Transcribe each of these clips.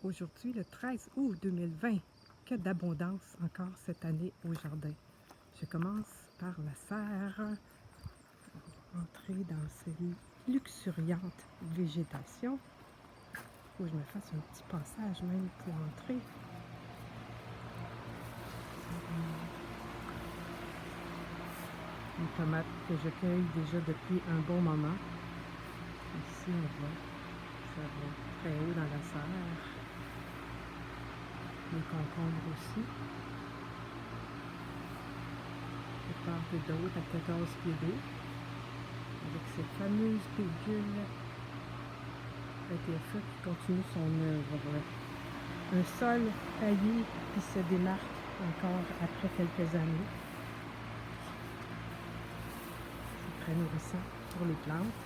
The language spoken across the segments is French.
Aujourd'hui, le 13 août 2020, que d'abondance encore cette année au jardin. Je commence par la serre, entrer dans cette luxuriante végétation. Il faut que je me fasse un petit passage même pour entrer. Une tomate que je cueille déjà depuis un bon moment. Ici, on voit, ça va très haut dans la serre. Les concombres aussi. De part et d'autre à 14 pieds d'eau. Avec cette fameuse pellicule ATFE qui continue son œuvre. Un sol taillé qui se démarque encore après quelques années. C'est très nourrissant pour les plantes.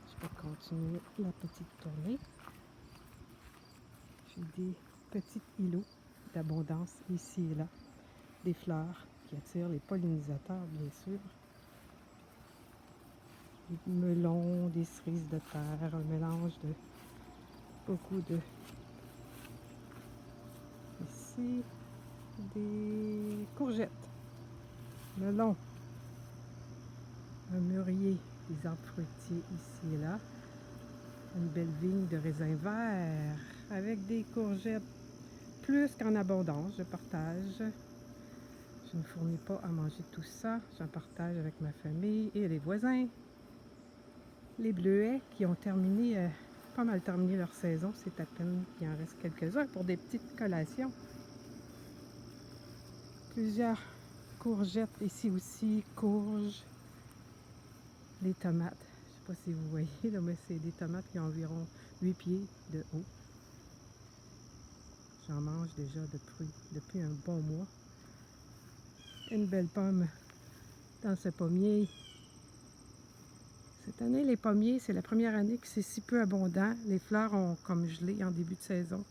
Je vais continuer la petite tournée. J'ai des petits îlots d'abondance ici et là. Des fleurs qui attirent les pollinisateurs, bien sûr. Des melons, des cerises de terre, un mélange de beaucoup de... Ici, des courgettes, melons, un mûrier, des arbres fruitiers ici et là. Une belle vigne de raisins verts avec des courgettes plus qu'en abondance. Je partage. Je ne fournis pas à manger tout ça. J'en partage avec ma famille et les voisins. Les bleuets qui ont terminé, pas mal terminé leur saison. C'est à peine qu'il en reste quelques-uns pour des petites collations. Plusieurs courgettes ici aussi, courges. Les tomates. Je ne sais pas si vous voyez, là, mais c'est des tomates qui ont environ 8 pieds de haut. J'en mange déjà depuis un bon mois. Une belle pomme dans ce pommier. Cette année, les pommiers, c'est la première année que c'est si peu abondant. Les fleurs ont comme gelé en début de saison.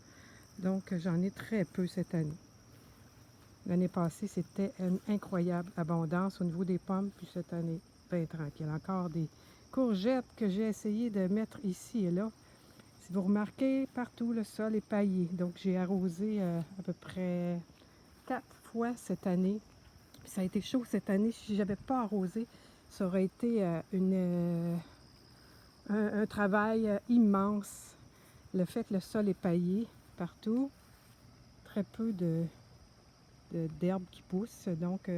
Donc, j'en ai très peu cette année. L'année passée, c'était une incroyable abondance au niveau des pommes. Puis cette année, bien tranquille. Encore des courgettes que j'ai essayé de mettre ici et là. Si vous remarquez, partout, le sol est paillé. Donc, j'ai arrosé à peu près 4 fois cette année. Puis ça a été chaud cette année. Si je n'avais pas arrosé, ça aurait été un travail immense. Le fait que le sol est paillé partout, très peu d'herbes qui poussent. Donc,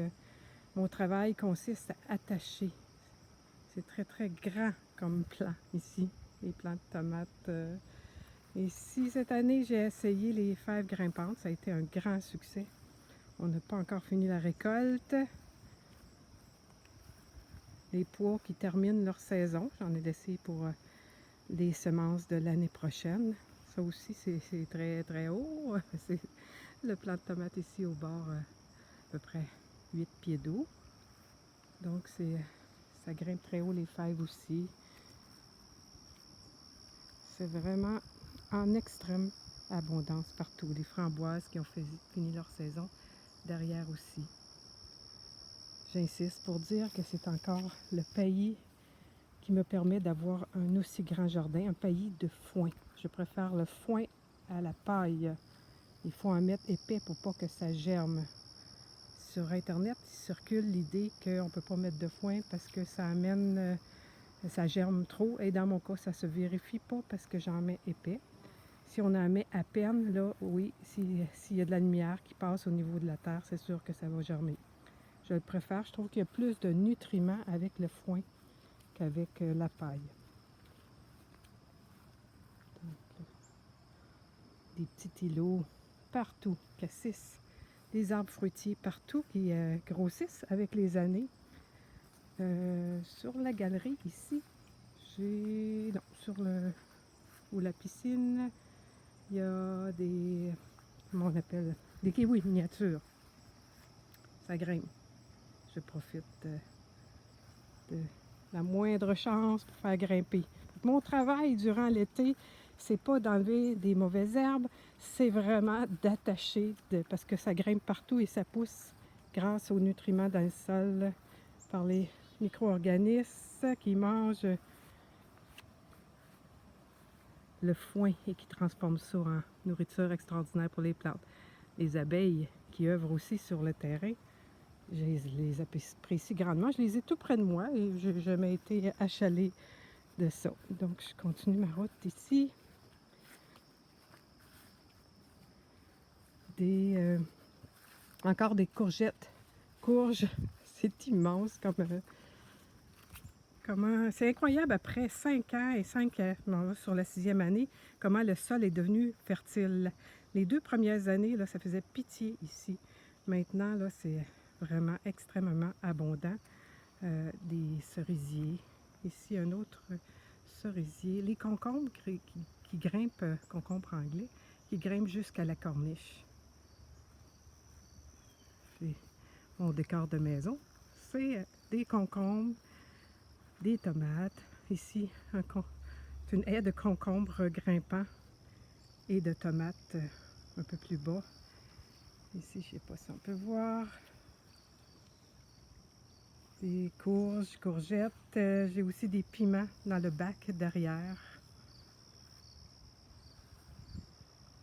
mon travail consiste à attacher. C'est très, très grand comme plant ici, les plants de tomates. Ici, cette année, j'ai essayé les fèves grimpantes. Ça a été un grand succès. On n'a pas encore fini la récolte. Les pois qui terminent leur saison. J'en ai laissé pour les semences de l'année prochaine. Ça aussi, c'est très, très haut. C'est le plant de tomate ici au bord, à peu près 8 pieds d'eau. Donc, ça grimpe très haut, les fèves aussi. C'est vraiment en extrême abondance partout. Les framboises qui ont fini leur saison derrière aussi. J'insiste pour dire que c'est encore le pays qui me permet d'avoir un aussi grand jardin, un pays de foin. Je préfère le foin à la paille. Il faut en mettre épais pour pas que ça germe. Sur Internet, il circule l'idée qu'on ne peut pas mettre de foin parce que ça amène, ça germe trop. Et dans mon cas, ça ne se vérifie pas parce que j'en mets épais. Si on en met à peine, là, oui, s'il y a de la lumière qui passe au niveau de la terre, c'est sûr que ça va germer. Je le préfère. Je trouve qu'il y a plus de nutriments avec le foin qu'avec la paille. Donc, des petits îlots partout, cassis. Des arbres fruitiers partout qui grossissent avec les années. Sur la galerie ici, j'ai... Non, sur le... ou la piscine, il y a des... Comment on appelle? Des kiwis miniatures. Ça grimpe. Je profite de la moindre chance pour faire grimper. Mon travail durant l'été, c'est pas d'enlever des mauvaises herbes, c'est vraiment d'attacher, parce que ça grimpe partout et ça pousse grâce aux nutriments dans le sol par les micro-organismes qui mangent le foin et qui transforme ça en nourriture extraordinaire pour les plantes. Les abeilles qui œuvrent aussi sur le terrain, je les apprécie grandement. Je les ai tout près de moi et je n'ai jamais été achalée de ça. Donc, je continue ma route ici. Encore des courgettes. Courges, c'est immense comment c'est incroyable après 5 ans et 5 ans, sur la 6e année, comment le sol est devenu fertile. Les 2 premières années, là, ça faisait pitié ici. Maintenant, là, c'est vraiment extrêmement abondant. Des cerisiers. Ici, un autre cerisier. Les concombres qui grimpent, concombres anglais, qui grimpent jusqu'à la corniche. C'est mon décor de maison. C'est des concombres, des tomates. Ici, une haie de concombres grimpants et de tomates un peu plus bas. Ici, je ne sais pas si on peut voir. Des courges, courgettes. J'ai aussi des piments dans le bac derrière.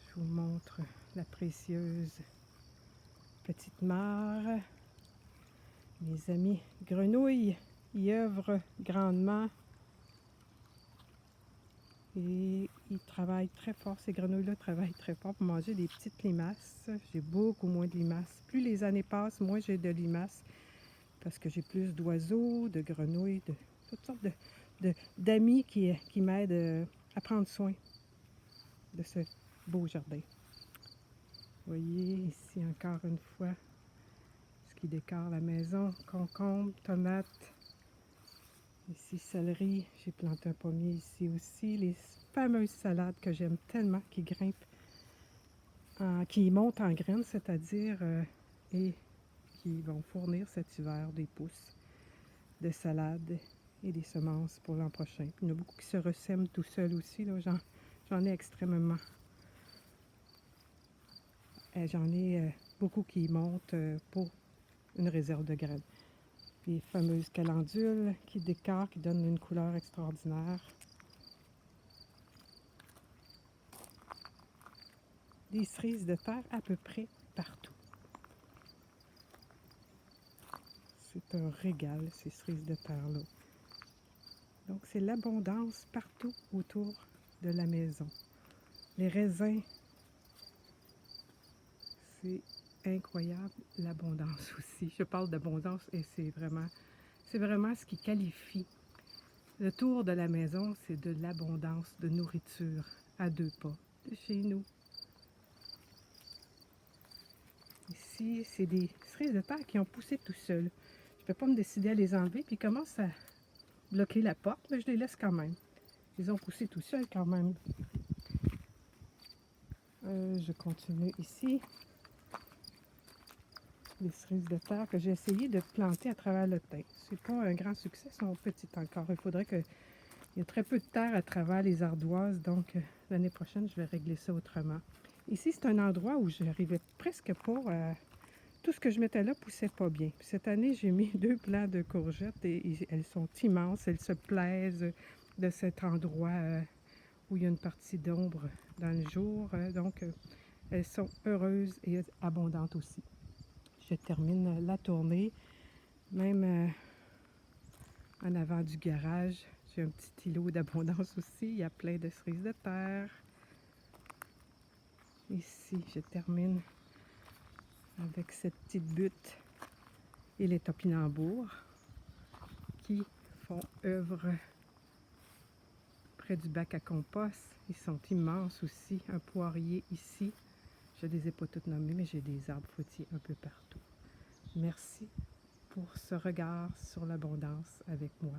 Je vous montre la précieuse petite mare. Mes amis grenouilles y œuvrent grandement. Et ils travaillent très fort, ces grenouilles-là travaillent très fort pour manger des petites limaces. J'ai beaucoup moins de limaces. Plus les années passent, moins j'ai de limaces parce que j'ai plus d'oiseaux, de grenouilles, de toutes sortes d'amis qui m'aident à prendre soin de ce beau jardin. Vous voyez ici encore une fois ce qui décore la maison. Concombres, tomates. Ici, céleri. J'ai planté un pommier ici aussi. Les fameuses salades que j'aime tellement, qui grimpent, qui montent en graines, c'est-à-dire, et qui vont fournir cet hiver des pousses de salades et des semences pour l'an prochain. Puis il y en a beaucoup qui se ressèment tout seuls aussi. J'en ai extrêmement. J'en ai beaucoup qui montent pour une réserve de graines. Les fameuses calendules qui décorent, qui donnent une couleur extraordinaire. Des cerises de terre à peu près partout. C'est un régal, ces cerises de terre-là. Donc, c'est l'abondance partout autour de la maison. Les raisins, c'est incroyable, l'abondance aussi. Je parle d'abondance et c'est vraiment ce qui qualifie. Le tour de la maison, c'est de l'abondance de nourriture à 2 pas de chez nous. Ici, c'est des cerises de terre qui ont poussé tout seuls. Je ne peux pas me décider à les enlever, puis ils commencent à bloquer la porte, mais je les laisse quand même. Ils ont poussé tout seuls quand même. Je continue ici. Les cerises de terre que j'ai essayé de planter à travers le thym. C'est pas un grand succès, elles sont petites encore. Il faudrait qu'il y ait très peu de terre à travers les ardoises, donc l'année prochaine, je vais régler ça autrement. Ici, c'est un endroit où je n'arrivais presque pas à... Tout ce que je mettais là poussait pas bien. Puis cette année, j'ai mis 2 plants de courgettes et elles sont immenses. Elles se plaisent de cet endroit où il y a une partie d'ombre dans le jour. Donc, elles sont heureuses et abondantes aussi. Je termine la tournée. Même en avant du garage, j'ai un petit îlot d'abondance aussi. Il y a plein de cerises de terre. Ici, je termine avec cette petite butte et les topinambours qui font œuvre près du bac à compost. Ils sont immenses aussi. Un poirier ici. Je ne les ai pas toutes nommés, mais j'ai des arbres fruitiers un peu partout. Merci pour ce regard sur l'abondance avec moi.